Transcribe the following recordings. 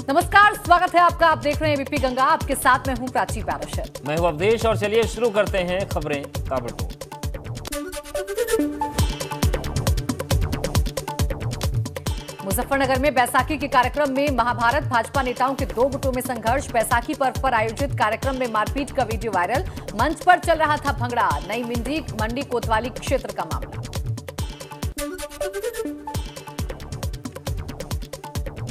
नमस्कार, स्वागत है आपका। आप देख रहे हैं एबीपी गंगा। आपके साथ मैं हूं प्राची पारशर। मैं हूं अवधेश और चलिए शुरू करते हैं खबरें ताबड़तोड़। मुजफ्फरनगर में बैसाखी के कार्यक्रम में महाभारत, भाजपा नेताओं के दो गुटों में संघर्ष। बैसाखी पर्व पर आयोजित कार्यक्रम में मारपीट का वीडियो वायरल। मंच पर चल रहा था भंगड़ा। नई मंडी कोतवाली क्षेत्र का मामला।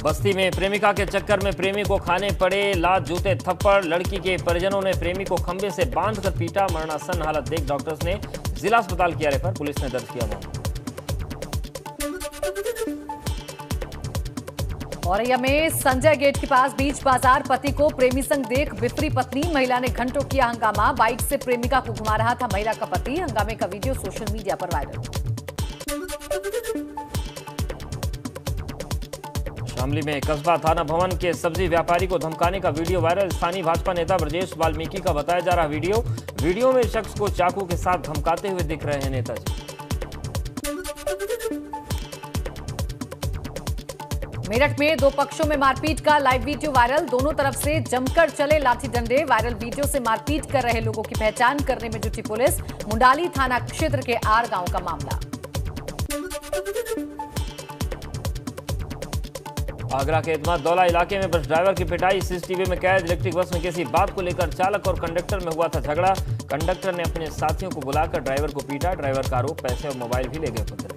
बस्ती में प्रेमिका के चक्कर में प्रेमी को खाने पड़े लात, जूते, थप्पड़। लड़की के परिजनों ने प्रेमी को खंबे से बांधकर पीटा। मरणासन हालत देख डॉक्टर्स ने जिला अस्पताल किया रेफर। पुलिस ने दर्ज किया मामला। औरैया में संजय गेट के पास बीच बाजार पति को प्रेमी संग देख बिफरी पत्नी। महिला ने घंटों किया हंगामा। बाइक से प्रेमिका को घुमा रहा था महिला का पति। हंगामे का वीडियो सोशल मीडिया पर वायरल। शामली में कस्बा थाना भवन के सब्जी व्यापारी को धमकाने का वीडियो वायरल। स्थानीय भाजपा नेता ब्रजेश वाल्मीकि का बताया जा रहा वीडियो में शख्स को चाकू के साथ धमकाते हुए दिख रहे हैं नेताजी। मेरठ में दो पक्षों में मारपीट का लाइव वीडियो वायरल। दोनों तरफ से जमकर चले लाठी डंडे। वायरल वीडियो से मारपीट कर रहे लोगों की पहचान करने में जुटी पुलिस। मुंडाली थाना क्षेत्र के आर गांव का मामला। आगरा के इत्माद-दौला इलाके में बस ड्राइवर की पिटाई सीसीटीवी में कैद। इलेक्ट्रिक बस में किसी बात को लेकर चालक और कंडक्टर में हुआ था झगड़ा। कंडक्टर ने अपने साथियों को बुलाकर ड्राइवर को पीटा। ड्राइवर का आरोप पैसे और मोबाइल भी ले गए पकड़े।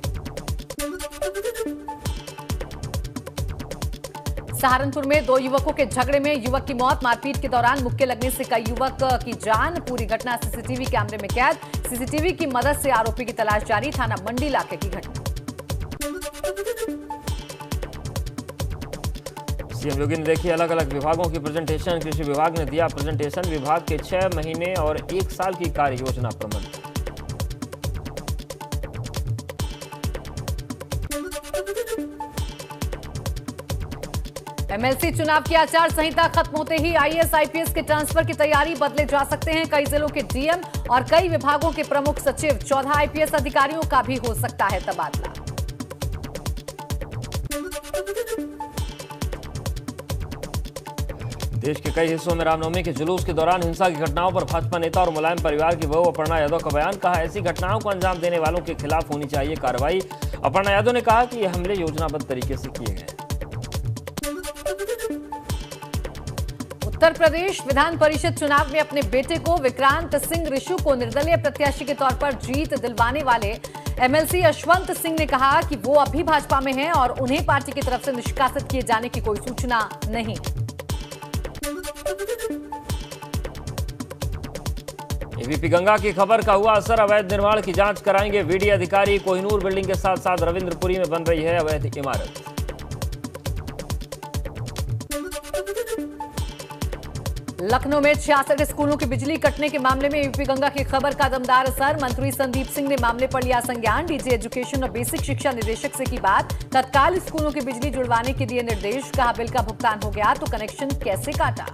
सहारनपुर में दो युवकों के झगड़े में युवक की मौत। मारपीट के दौरान मुक्के लगने से कई युवक की जान। पूरी घटना सीसीटीवी कैमरे में कैद। सीसीटीवी की मदद से आरोपी की तलाश जारी। थाना मंडी इलाके की घटना। सीएम योगी ने देखी अलग अलग विभागों की प्रेजेंटेशन। कृषि विभाग ने दिया प्रेजेंटेशन। विभाग के 6 महीने और 1 साल की कार्य योजना प्रबंध। एमएलसी चुनाव की आचार संहिता खत्म होते ही आईएएस आईपीएस के ट्रांसफर की तैयारी। बदले जा सकते हैं कई जिलों के डीएम और कई विभागों के प्रमुख सचिव। 14 आईपीएस अधिकारियों का भी हो सकता है तबादला। देश के कई हिस्सों में रामनवमी के जुलूस के दौरान हिंसा की घटनाओं पर भाजपा नेता और मुलायम परिवार की बहू अपर्णा यादव का बयान। कहा, ऐसी घटनाओं को अंजाम देने वालों के खिलाफ होनी चाहिए कार्रवाई। अपर्णा यादव ने कहा कि ये हमले योजनाबद्ध तरीके से किए गए। उत्तर प्रदेश विधान परिषद चुनाव में अपने बेटे को विक्रांत सिंह ऋषु को निर्दलीय प्रत्याशी के तौर पर जीत दिलवाने वाले एमएलसी यशवंत सिंह ने कहा कि वो अभी भाजपा में हैं और उन्हें पार्टी की तरफ से निष्कासित किए जाने की कोई सूचना नहीं। एबीपी गंगा की खबर का हुआ असर। अवैध निर्माण की जांच कराएंगे वीडी अधिकारी। कोहिनूर बिल्डिंग के साथ साथ रविंद्रपुरी में बन रही है अवैध इमारत। लखनऊ में 66 स्कूलों की बिजली कटने के मामले में एबीपी गंगा की खबर का दमदार असर। मंत्री संदीप सिंह ने मामले पर लिया संज्ञान। डीजी एजुकेशन और बेसिक शिक्षा निदेशक से की बात। तत्काल स्कूलों की बिजली जुड़वाने के दिए निर्देश। कहा, बिल का भुगतान हो गया तो कनेक्शन कैसे काटा।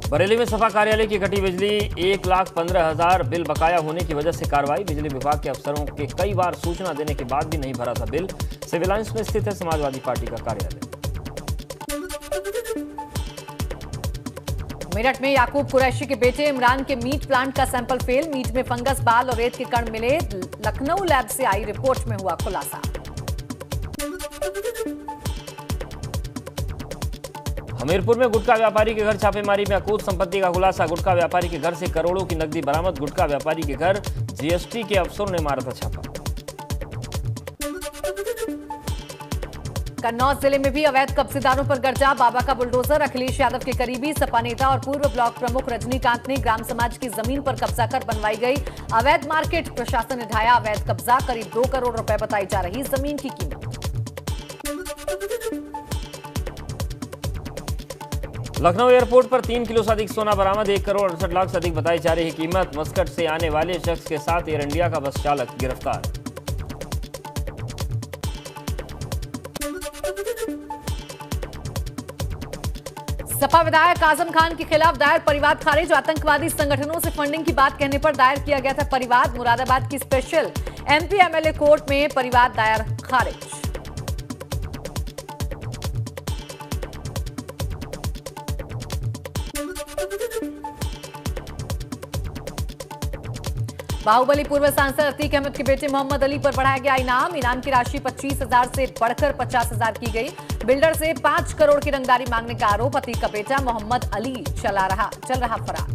बरेली में सफा कार्यालय की कटी बिजली। 1,15,000 बिल बकाया होने की वजह से कार्रवाई। बिजली विभाग के अफसरों के कई बार सूचना देने के बाद भी नहीं भरा था बिल। सिविल लाइंस में स्थित है समाजवादी पार्टी का कार्यालय। मेरठ में याकूब कुरैशी के बेटे इमरान के मीट प्लांट का सैंपल फेल। मीट में फंगस, बाल और रेत के कण मिले। लखनऊ लैब से आई रिपोर्ट में हुआ खुलासा। हमीरपुर में गुटखा व्यापारी के घर छापेमारी में अकूत संपत्ति का खुलासा। गुटखा व्यापारी के घर से करोड़ों की नकदी बरामद। गुटखा व्यापारी के घर जीएसटी के अफसरों ने मारा था छापा। कन्नौज जिले में भी अवैध कब्जेदारों पर गर्जा। बाबा का बुलडोजर। अखिलेश यादव के करीबी सपा नेता और पूर्व ब्लॉक प्रमुख रजनीकांत ने ग्राम समाज की जमीन पर कब्जा कर बनवाई गई अवैध मार्केट। प्रशासन ने ढाया अवैध कब्जा। करीब 2 करोड़ रुपए बताई जा रही जमीन की कीमत। लखनऊ एयरपोर्ट पर 3 किलो से अधिक सोना बरामद। 1 करोड़ 68 लाख से अधिक बताई जा रही कीमत। मस्कट से आने वाले शख्स के साथ एयर इंडिया का बस चालक गिरफ्तार। सपा विधायक आजम खान के खिलाफ दायर परिवाद खारिज। आतंकवादी संगठनों से फंडिंग की बात कहने पर दायर किया गया था परिवाद। मुरादाबाद की स्पेशल एमपी एमएलए कोर्ट में परिवार दायर खारिज। बाहुबली पूर्व सांसद अतीक अहमद के बेटे मोहम्मद अली पर बढ़ाया गया इनाम की राशि 25,000 से बढ़कर 50,000 की गई। बिल्डर से 5 करोड़ की रंगदारी मांगने का आरोप। अतीक का बेटा मोहम्मद अली चल रहा फरार।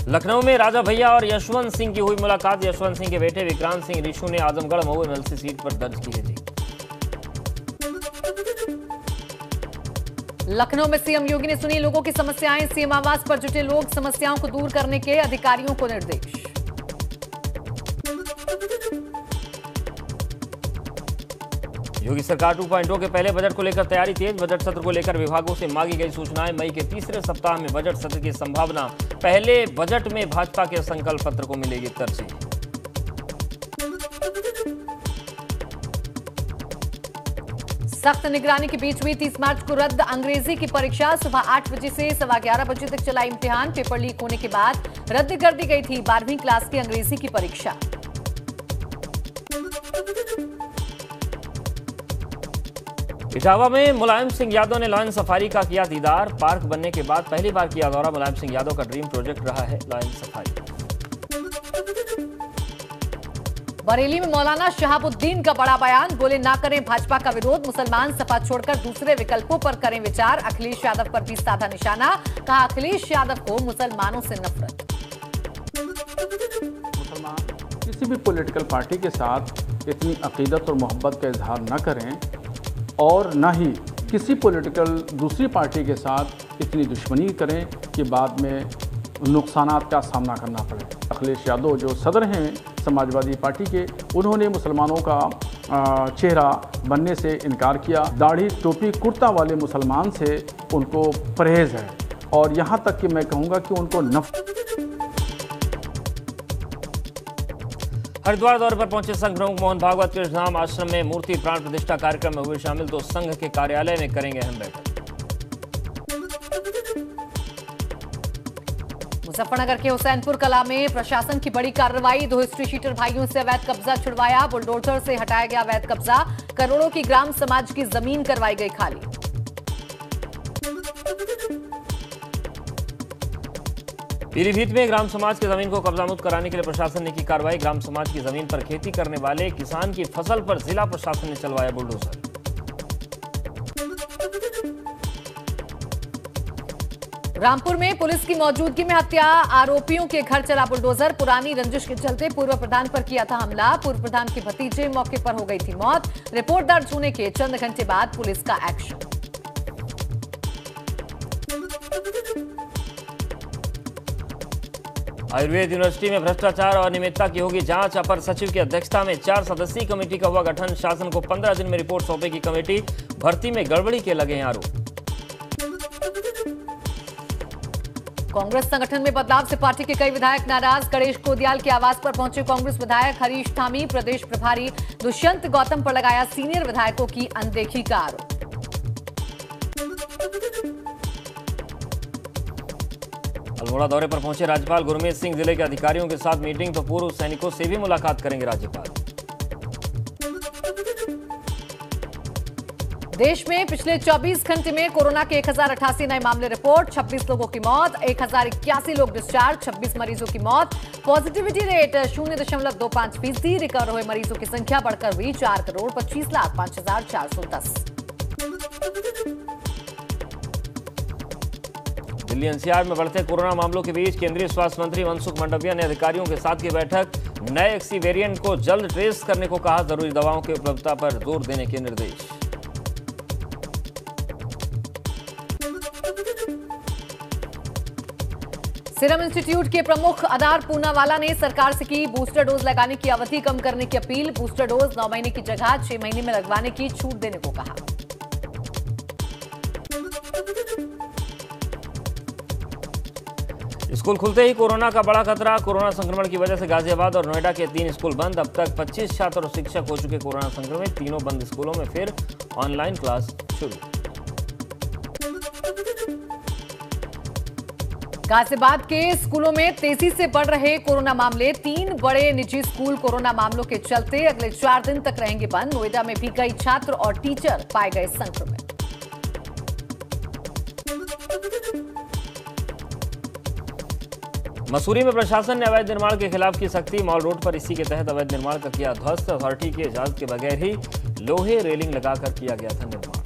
लखनऊ में राजा भैया और यशवंत सिंह की हुई मुलाकात। यशवंत सिंह के बेटे विक्रांत सिंह रिशु ने आजमगढ़ मऊ एमएलसी सीट पर दर्ज की है जीत। लखनऊ में सीएम योगी ने सुनी लोगों की समस्याएं। सीएम आवास पर जुटे लोग समस्याओं को दूर करने के अधिकारियों को निर्देश। योगी सरकार 2.0 के पहले बजट को लेकर तैयारी तेज। बजट सत्र को लेकर विभागों से मांगी गई सूचनाएं। मई के तीसरे सप्ताह में बजट सत्र की संभावना। पहले बजट में भाजपा के संकल्प पत्र को मिलेगी तरजीह। सख्त निगरानी के बीच हुई 30 मार्च को रद्द अंग्रेजी की परीक्षा। सुबह 8 बजे से 11:15 बजे तक चला इम्तिहान। पेपर लीक होने के बाद रद्द कर दी गई थी 12वीं क्लास की अंग्रेजी की परीक्षा। इटावा में मुलायम सिंह यादव ने लायन सफारी का किया दीदार। पार्क बनने के बाद पहली बार किया दौरा। मुलायम सिंह यादव का ड्रीम प्रोजेक्ट रहा है लायन सफारी। बरेली में मौलाना शहाबुद्दीन का बड़ा बयान। बोले ना करें भाजपा का विरोध। मुसलमान सपा छोड़कर दूसरे विकल्पों पर करें विचार। अखिलेश यादव पर भी साधा निशाना। कहा अखिलेश यादव को मुसलमानों से नफरत। मुसलमान किसी भी पॉलिटिकल पार्टी के साथ इतनी अकीदत और मोहब्बत का इजहार न करें और न ही किसी दूसरी पार्टी के साथ इतनी दुश्मनी करें कि बाद में नुकसानात का सामना करना पड़े। अखिलेश यादव जो सदर हैं समाजवादी पार्टी के, उन्होंने मुसलमानों का चेहरा बनने से इनकार किया। दाढ़ी टोपी कुर्ता वाले मुसलमान से उनको परहेज है और यहाँ तक कि मैं कहूँगा कि उनको हरिद्वार दौरे पर पहुंचे संघ प्रमुख मोहन भागवत कृष्णधाम आश्रम में मूर्ति प्राण प्रतिष्ठा कार्यक्रम में हुए शामिल। तो संघ के कार्यालय में करेंगे अहम बैठक। मुजफ्फरनगर के हुसैनपुर कला में प्रशासन की बड़ी कार्रवाई। 2 हिस्ट्री शीटर भाइयों से अवैध कब्जा छुड़वाया। बुलडोजर से हटाया गया अवैध कब्जा। करोड़ों की ग्राम समाज की जमीन करवाई गई खाली। पीलीभीत में ग्राम समाज की जमीन को कब्जा मुक्त कराने के लिए प्रशासन ने की कार्रवाई। ग्राम समाज की जमीन पर खेती करने वाले किसान की फसल पर जिला प्रशासन ने चलवाया बुलडोजर। रामपुर में पुलिस की मौजूदगी में हत्या। आरोपियों के घर चला बुलडोजर। पुरानी रंजिश के चलते पूर्व प्रधान पर किया था हमला। पूर्व प्रधान के भतीजे मौके पर हो गई थी मौत। रिपोर्ट दर्ज होने के चंद घंटे बाद पुलिस का एक्शन। आयुर्वेद यूनिवर्सिटी में भ्रष्टाचार और अनियमितता की होगी जांच। अपर सचिव की अध्यक्षता में 4 सदस्यीय कमेटी का हुआ गठन। शासन को 15 दिन में रिपोर्ट सौंपेगी कमेटी। भर्ती में गड़बड़ी के लगे हैं आरोप। कांग्रेस संगठन में बदलाव से पार्टी के कई विधायक नाराज। गणेश कोदियाल के आवास पर पहुंचे कांग्रेस विधायक हरीश थामी। प्रदेश प्रभारी दुष्यंत गौतम पर लगाया सीनियर विधायकों की अनदेखी का आरोप। अल्मोड़ा दौरे पर पहुंचे राज्यपाल गुरमीत सिंह। जिले के अधिकारियों के साथ मीटिंग। तो पूर्व सैनिकों से भी मुलाकात करेंगे राज्यपाल। देश में पिछले 24 घंटे में कोरोना के 1088 नए मामले रिपोर्ट। 26 लोगों की मौत। 1081 लोग डिस्चार्ज। 26 मरीजों की मौत। Positivity rate 0.25%। रिकवर हुए मरीजों की संख्या बढ़कर हुई 4,25,05,410। दिल्ली एनसीआर में बढ़ते कोरोना मामलों के बीच केंद्रीय स्वास्थ्य मंत्री मनसुख मंडाविया ने अधिकारियों के साथ की बैठक। नए एक्सी वेरिएंट को जल्द ट्रेस करने को कहा। जरूरी दवाओं की उपलब्धता पर जोर देने के निर्देश। सीरम इंस्टीट्यूट के प्रमुख अदार पूनावाला ने सरकार से की बूस्टर डोज लगाने की अवधि कम करने की अपील। बूस्टर डोज 9 महीने की जगह 6 महीने में लगवाने की छूट देने को कहा। स्कूल खुलते ही कोरोना का बड़ा खतरा। कोरोना संक्रमण की वजह से गाजियाबाद और नोएडा के 3 स्कूल बंद। अब तक 25 छात्र और शिक्षक हो चुके कोरोना संक्रमित। तीनों बंद स्कूलों में फिर ऑनलाइन क्लास शुरू। गाजियाबाद के स्कूलों में तेजी से बढ़ रहे कोरोना मामले। 3 बड़े निजी स्कूल कोरोना मामलों के चलते अगले 4 दिन तक रहेंगे बंद। नोएडा में भी कई छात्र और टीचर पाए गए संक्रमित। मसूरी में प्रशासन ने अवैध निर्माण के खिलाफ की सख्ती। मॉल रोड पर इसी के तहत अवैध निर्माण का किया ध्वस्त। अथॉरिटी की इजाजत के बगैर ही लोहे रेलिंग लगाकर किया गया था निर्माण।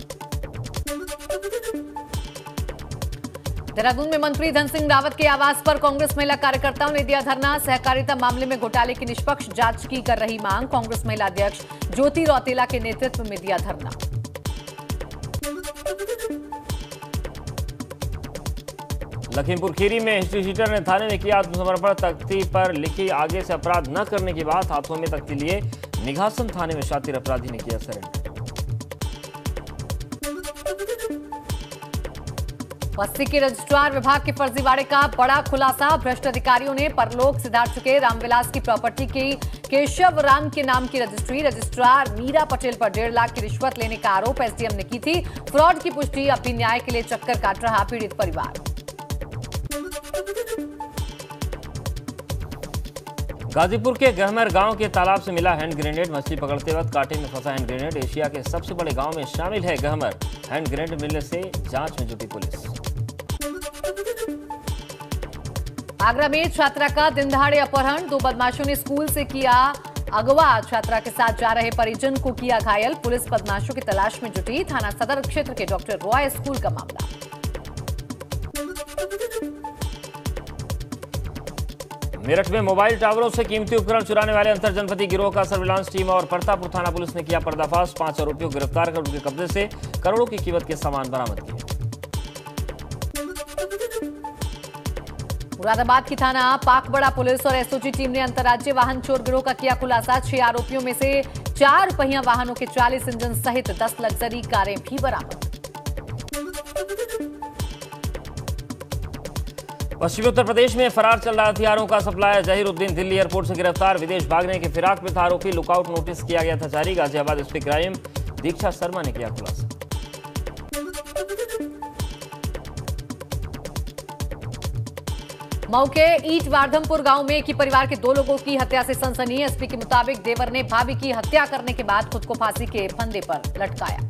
देहरादून में मंत्री धन सिंह रावत के आवास पर कांग्रेस महिला कार्यकर्ताओं ने दिया धरना। सहकारिता मामले में घोटाले की निष्पक्ष जांच की कर रही मांग। कांग्रेस महिला अध्यक्ष ज्योति रौतेला के नेतृत्व में दिया धरना। लखीमपुर खीरी में हिस्ट्री शीटर ने थाने में किया आत्मसमर्पण। तख्ती पर लिखी आगे से अपराध न करने की बात। हाथों में तख्ती लिए निघासन थाने में शातिर अपराधी ने किया सरेंडर। बस्ती के रजिस्ट्रार विभाग के फर्जीवाड़े का बड़ा खुलासा। भ्रष्ट अधिकारियों ने परलोक सिधार चुके रामविलास की प्रॉपर्टी की केशव राम के नाम की रजिस्ट्री। रजिस्ट्रार मीरा पटेल पर 1.5 लाख की रिश्वत लेने का आरोप एसडीएम ने की थी। फ्रॉड की पुष्टि। अब भी न्याय के लिए चक्कर काट रहा पीड़ित परिवार। गाजीपुर के गहमर गांव के तालाब से मिला हैंड ग्रेनेड। मछली पकड़ते वक्त कांटे में फंसा हैंड ग्रेनेड। एशिया के सबसे बड़े गांव में शामिल है गहमर। हैंड ग्रेनेड मिलने से जांच में जुटी पुलिस। आगरा में छात्रा का दिनदहाड़े अपहरण। 2 बदमाशों ने स्कूल से किया अगवा। छात्रा के साथ जा रहे परिजन को किया घायल। पुलिस बदमाशों की तलाश में जुटी। थाना सदर क्षेत्र के डॉक्टर रॉय स्कूल का मामला। मेरठ में मोबाइल टावरों से कीमती उपकरण चुराने वाले अंतरजनपदीय गिरोह का सर्विलांस टीम और परतापुर थाना पुलिस ने किया पर्दाफाश। 5 आरोपियों को गिरफ्तार कर उनके कब्जे से करोड़ों की कीमत के सामान बरामद किए। मुरादाबाद की थाना पाकबड़ा पुलिस और एसओजी टीम ने अंतर्राज्यीय वाहन चोर गिरोह का किया खुलासा। 6 आरोपियों में से 4 पहिया वाहनों के 40 इंजन सहित 10 लग्जरी कारें भी बरामद। पश्चिमी उत्तर प्रदेश में फरार चल रहा हथियारों का सप्लायर जहीरुद्दीन दिल्ली एयरपोर्ट से गिरफ्तार। विदेश भागने के फिराक में था आरोपी। लुकआउट नोटिस किया गया था जारी। गाजियाबाद एसपी क्राइम दीक्षा शर्मा ने किया खुलासा। मऊ के ईट वार्धमपुर गांव में एक ही परिवार के 2 लोगों की हत्या से सनसनी। एसपी के मुताबिक देवर ने भाभी की हत्या करने के बाद खुद को फांसी के फंदे पर लटकाया।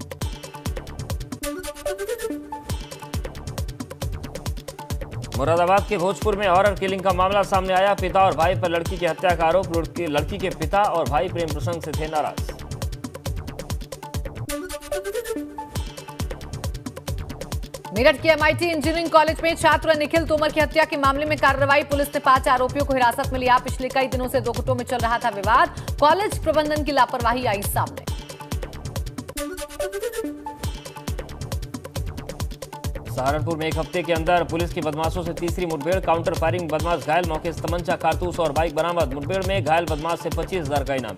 मुरादाबाद के भोजपुर में हॉरर किलिंग का मामला सामने आया। पिता और भाई पर लड़की की हत्या का आरोप। लड़की के पिता और भाई प्रेम प्रसंग से थे नाराज। मेरठ के एमआईटी इंजीनियरिंग कॉलेज में छात्र निखिल तोमर की हत्या के मामले में कार्रवाई। पुलिस ने 5 आरोपियों को हिरासत में लिया। पिछले कई दिनों से 2 गुटों में चल रहा था विवाद। कॉलेज प्रबंधन की लापरवाही आई सामने। सहारनपुर में एक हफ्ते के अंदर पुलिस की बदमाशों से तीसरी मुठभेड़। काउंटर फायरिंग बदमाश घायल। मौके से तमंचा, कारतूस और बाइक बरामद। मुठभेड़ में घायल बदमाश से 25,000 का इनाम।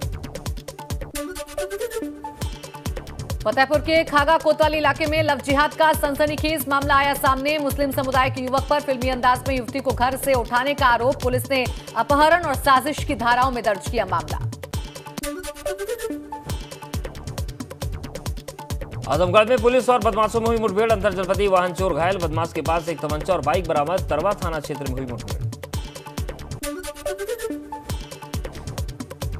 फतेहपुर के खागा कोतवाली इलाके में लव जिहाद का सनसनीखेज मामला आया सामने। मुस्लिम समुदाय के युवक पर फिल्मी अंदाज में युवती को घर से उठाने का आरोप। पुलिस ने अपहरण और साजिश की धाराओं में दर्ज किया मामला। आजमगढ़ में पुलिस और बदमाशों में हुई मुठभेड़। अंतरजनपदीय वाहन चोर घायल। बदमाश के पास एक तमंचा और बाइक बरामद। तरवा थाना क्षेत्र में हुई मुठभेड़।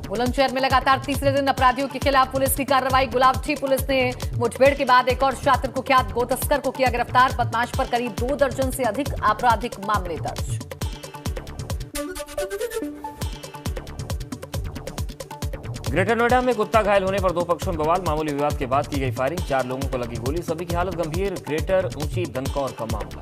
बुलंदशहर में लगातार तीसरे दिन अपराधियों के खिलाफ पुलिस की कार्रवाई। गुलावठी पुलिस ने मुठभेड़ के बाद एक और शातिर कुख्यात गो तस्कर को किया गिरफ्तार। बदमाश पर करीब 2 दर्जन से अधिक आपराधिक मामले दर्ज। ग्रेटर नोएडा में कुत्ता घायल होने पर 2 पक्षों में बवाल। मामूली विवाद के बाद की गई फायरिंग। 4 लोगों को लगी गोली। सभी की हालत गंभीर। ग्रेटर ऊंची दनकौर का मामला।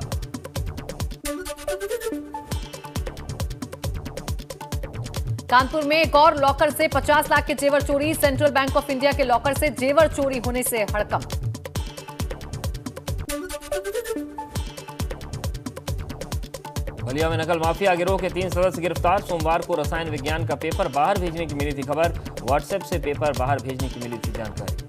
कानपुर में एक और लॉकर से 50 लाख के जेवर चोरी। सेंट्रल बैंक ऑफ इंडिया के लॉकर से जेवर चोरी होने से हड़कंप। बलिया में नकल माफिया गिरोह के 3 सदस्य गिरफ्तार। सोमवार को रसायन विज्ञान का पेपर बाहर भेजने की मिली थी खबर। व्हाट्सएप से पेपर बाहर भेजने की मिली थी जानकारी।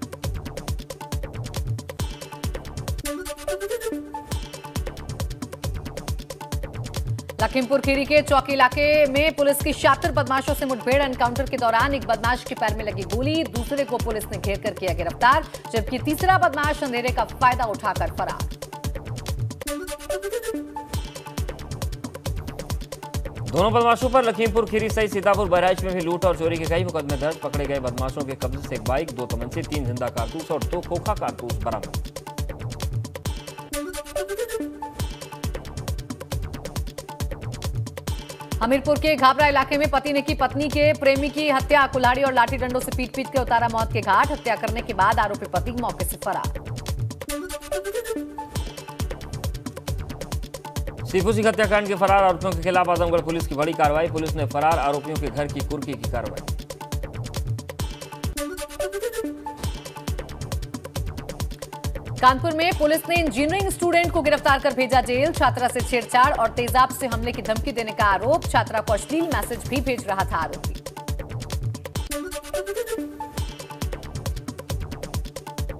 लखीमपुर खीरी के चौकी इलाके में पुलिस की शातिर बदमाशों से मुठभेड़। एनकाउंटर के दौरान एक बदमाश के पैर में लगी गोली। दूसरे को पुलिस ने घेर कर किया गिरफ्तार, जबकि तीसरा बदमाश अंधेरे का फायदा उठाकर फरार। दोनों बदमाशों पर लखीमपुर खीरी सहित सीतापुर बहराइच में भी लूट और चोरी के कई मुकदमे दर्ज। पकड़े गए बदमाशों के कब्जे से एक बाइक, 2 तमंचे, 3 जिंदा कारतूस और 2 खोखा कारतूस बरामद। हमीरपुर के घाबरा इलाके में पति ने की पत्नी के प्रेमी की हत्या। कुल्हाड़ी और लाठी डंडों से पीट पीट के उतारा मौत के घाट। हत्या करने के बाद आरोपी पति मौके से फरार। सीपूसी हत्याकांड के फरार आरोपियों के खिलाफ आजमगढ़ पुलिस की बड़ी कार्रवाई। पुलिस ने फरार आरोपियों के घर की कुर्की की कार्रवाई। कानपुर में पुलिस ने इंजीनियरिंग स्टूडेंट को गिरफ्तार कर भेजा जेल। छात्रा से छेड़छाड़ और तेजाब से हमले की धमकी देने का आरोप। छात्रा को अश्लील मैसेज भी भेज रहा था आरोपी।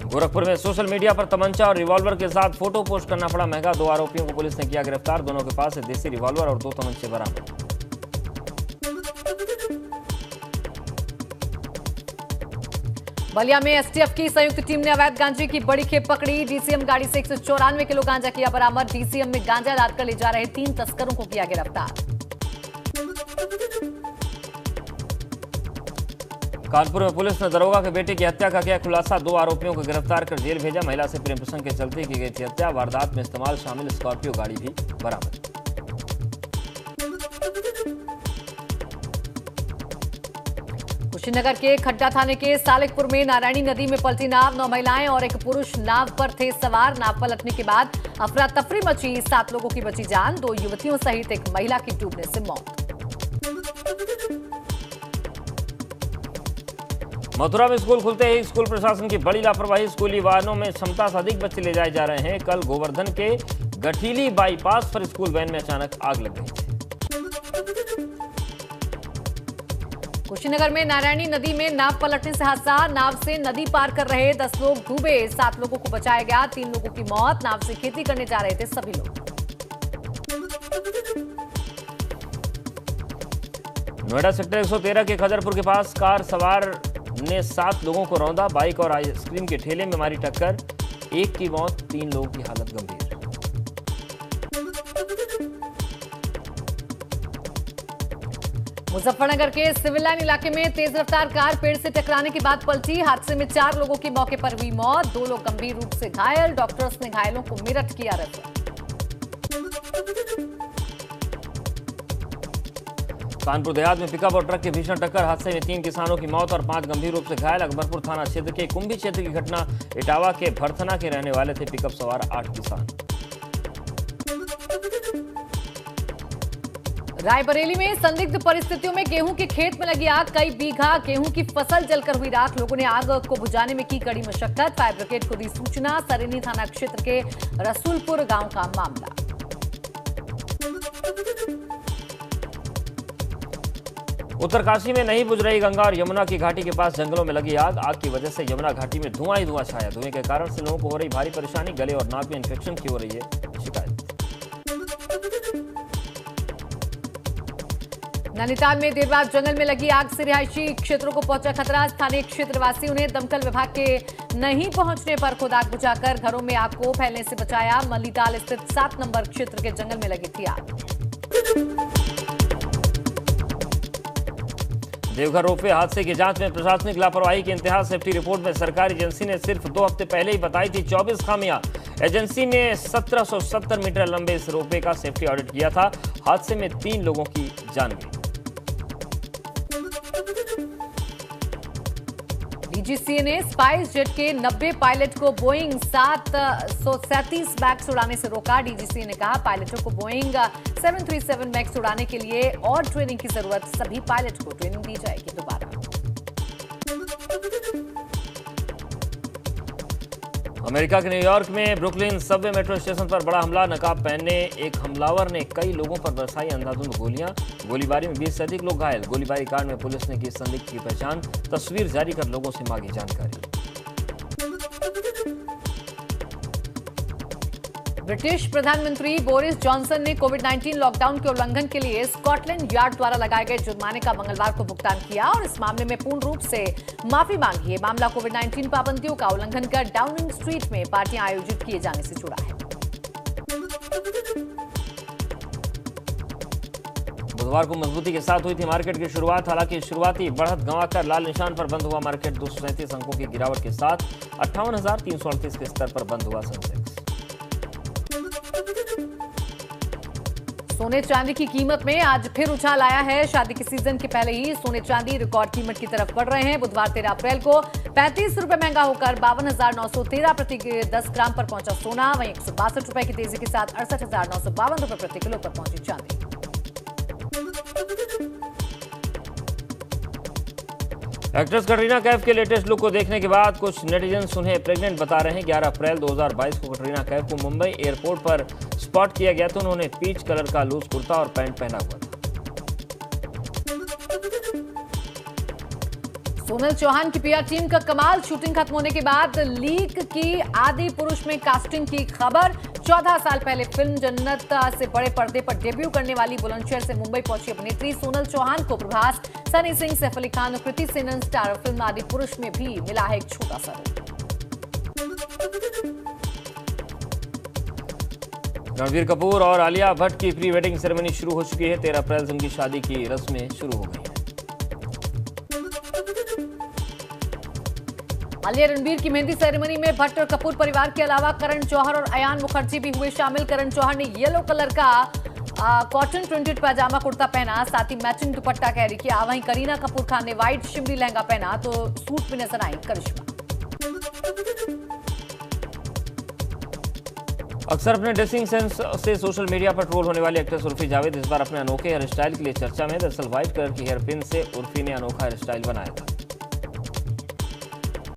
गोरखपुर में सोशल मीडिया पर तमंचा और रिवॉल्वर के साथ फोटो पोस्ट करना पड़ा महंगा। 2 आरोपियों को पुलिस ने किया गिरफ्तार। दोनों के पास से देसी रिवॉल्वर और 2 तमंचे बरामद। बलिया में एसटीएफ की संयुक्त टीम ने अवैध गांजे की बड़ी खेप पकड़ी। डीसीएम गाड़ी से 194 किलो गांजा किया बरामद। डीसीएम में गांजा लादकर ले जा रहे 3 तस्करों को किया गिरफ्तार। कानपुर में पुलिस ने दरोगा के बेटे की हत्या का किया खुलासा। 2 आरोपियों को गिरफ्तार कर जेल भेजा। महिला से प्रेम प्रसंग के चलते की गई थी हत्या। वारदात में इस्तेमाल शामिल स्कॉर्पियो गाड़ी भी बरामद। कुशीनगर के खड्डा थाने के सालिकपुर में नारायणी नदी में पलटी नाव। 9 महिलाएं और एक पुरुष नाव पर थे सवार। नाव पलटने के बाद अफरा तफरी मची। 7 लोगों की बची जान। 2 युवतियों सहित एक महिला की डूबने से मौत। मथुरा में स्कूल खुलते ही स्कूल प्रशासन की बड़ी लापरवाही। स्कूली वाहनों में क्षमता से अधिक बच्चे ले जाए जा रहे हैं। कल गोवर्धन के गठीली बाईपास पर स्कूल वैन में अचानक आग लग गई। कुशीनगर में नारायणी नदी में नाव पलटने से हादसा। नाव से नदी पार कर रहे 10 लोग डूबे। 7 लोगों को बचाया गया। 3 लोगों की मौत। नाव से खेती करने जा रहे थे सभी लोग। नोएडा सेक्टर 113 के खजरपुर के पास कार सवार ने 7 लोगों को रौंदा। बाइक और आइसक्रीम के ठेले में मारी टक्कर। 1 की मौत, 3 लोगों की हालत गंभीर। मुजफ्फरनगर के सिविल लाइन इलाके में तेज रफ्तार कार पेड़ से टकराने के बाद पलटी। हादसे में 4 लोगों की मौके पर हुई मौत। 2 लोग गंभीर रूप से घायल। डॉक्टर्स ने घायलों को मेरठ किया रेफर। कानपुर देहात में पिकअप और ट्रक की भीषण टक्कर। हादसे में 3 किसानों की मौत और 5 गंभीर रूप से घायल। अकबरपुर थाना क्षेत्र के कुंभी क्षेत्र की घटना। इटावा के भरथना के रहने वाले थे पिकअप सवार 8 किसान। रायबरेली में संदिग्ध परिस्थितियों में गेहूं के खेत में लगी आग। कई बीघा गेहूं की फसल जलकर हुई राख। लोगों ने आग को बुझाने में की कड़ी मशक्कत। फायर ब्रिगेड को दी सूचना। सरेनी थाना क्षेत्र के रसूलपुर गांव का मामला। उत्तरकाशी में नहीं बुझ रही गंगा और यमुना की घाटी के पास जंगलों में लगी आग। आग की वजह से यमुना घाटी में धुआं ही धुआं छाया। धुएं के कारण से लोगों को हो रही भारी परेशानी। गले और नाक में इंफेक्शन की हो रही है शिकायत। नैनीताल में देर रात जंगल में लगी आग से रिहायशी क्षेत्रों को पहुंचा खतरा। स्थानीय क्षेत्रवासियों ने दमकल विभाग के नहीं पहुंचने पर खुद आग बुझाकर घरों में आग को फैलने से बचाया। मल्लीताल स्थित 7 नंबर क्षेत्र के जंगल में लगी थी आग। देवघर रोपवे हादसे की जांच में प्रशासनिक लापरवाही की इंतहा। सेफ्टी रिपोर्ट में सरकारी एजेंसी ने सिर्फ 2 हफ्ते पहले ही बताई थी 24 खामियां। एजेंसी ने 1770 मीटर लंबे इस रोपवे का सेफ्टी ऑडिट किया था। हादसे में 3 लोगों की जान गई। डीजीसीए ने स्पाइस जेट के 90 पायलट को बोइंग 737 मैक्स उड़ाने से रोका। डीजीसीए ने कहा पायलटों को बोइंग 737 मैक्स उड़ाने के लिए और ट्रेनिंग की जरूरत। सभी पायलट को ट्रेनिंग दी जाएगी दोबारा। अमेरिका के न्यूयॉर्क में ब्रुकलिन सबवे मेट्रो स्टेशन पर बड़ा हमला। नकाब पहने एक हमलावर ने कई लोगों पर बरसाई अंधाधुंध गोलियां। गोलीबारी में 20 से अधिक लोग घायल। गोलीबारी कांड में पुलिस ने की संदिग्ध की पहचान। तस्वीर जारी कर लोगों से मांगी जानकारी। ब्रिटिश प्रधानमंत्री बोरिस जॉनसन ने कोविड-19 लॉकडाउन के उल्लंघन के लिए स्कॉटलैंड यार्ड द्वारा लगाए गए जुर्माने का मंगलवार को भुगतान किया और इस मामले में पूर्ण रूप से माफी मांगी है। मामला कोविड-19 पाबंदियों का उल्लंघन कर डाउनिंग स्ट्रीट में पार्टियां आयोजित किए जाने से जुड़ा है। बुधवार को मजबूती के साथ हुई थी मार्केट की शुरुआत। हालांकि शुरुआती बढ़त गंवाकर लाल निशान पर बंद हुआ मार्केट। 237 अंकों की गिरावट के साथ 58,338 के स्तर पर बंद हुआ सेंसेक्स। सोने चांदी की कीमत में आज फिर उछाल आया है। शादी के सीजन के पहले ही सोने चांदी रिकॉर्ड कीमत की तरफ बढ़ रहे हैं। बुधवार 13 अप्रैल को 35 रुपए महंगा होकर 52,913 प्रति 10 ग्राम पर पहुंचा सोना। वहीं 162 रुपए की तेजी के साथ 68,952 रुपए प्रति किलो पर पहुंची चांदी। एक्ट्रेस कटरीना कैफ के लेटेस्ट लुक को देखने के बाद कुछ नेटिजन्स उन्हें प्रेग्नेंट बता रहे हैं। 11 अप्रैल 2022 को कटरीना कैफ को मुंबई एयरपोर्ट पर स्पॉट किया गया था। उन्होंने पीच कलर का लूज कुर्ता और पैंट पहना हुआ था। सोनल चौहान की पीआर टीम का कमाल। शूटिंग खत्म होने के बाद लीक की आदि पुरुष में कास्टिंग की खबर। 14 साल पहले फिल्म जन्नत से बड़े पर्दे पर डेब्यू करने वाली बुलंदशहर से मुंबई पहुंची अभिनेत्री सोनल चौहान को प्रभास, सनी सिंह, सैफ अली खान और कृति सेनन स्टार फिल्म आदि पुरुष में भी मिला है एक छोटा सा रोल। रणबीर कपूर और आलिया भट्ट की प्री वेडिंग सेरेमनी शुरू हो चुकी है। 13 अप्रैल से उनकी शादी की रस्में शुरू हो गई हैं। आलिया रणबीर की मेहंदी सेरेमनी में भट्ट और कपूर परिवार के अलावा करण जौहर और अयान मुखर्जी भी हुए शामिल। करण जौहर ने येलो कलर का कॉटन प्रिंटेड पैजामा कुर्ता पहना, साथ ही मैचिंग दुपट्टा कैरी किया। वहीं करीना कपूर खान ने व्हाइट शिमरी लहंगा पहना तो सूट में नजर आई करिश्मा। अक्सर अपने ड्रेसिंग सेंस से सोशल मीडिया पर ट्रोल होने वाली एक्ट्रेस उर्फी जावेद इस बार अपने अनोखे हेयर स्टाइल के लिए चर्चा में। दरअसल व्हाइट कलर की हेयर पिन से उर्फी ने अनोखा हेयर स्टाइल बनाया था।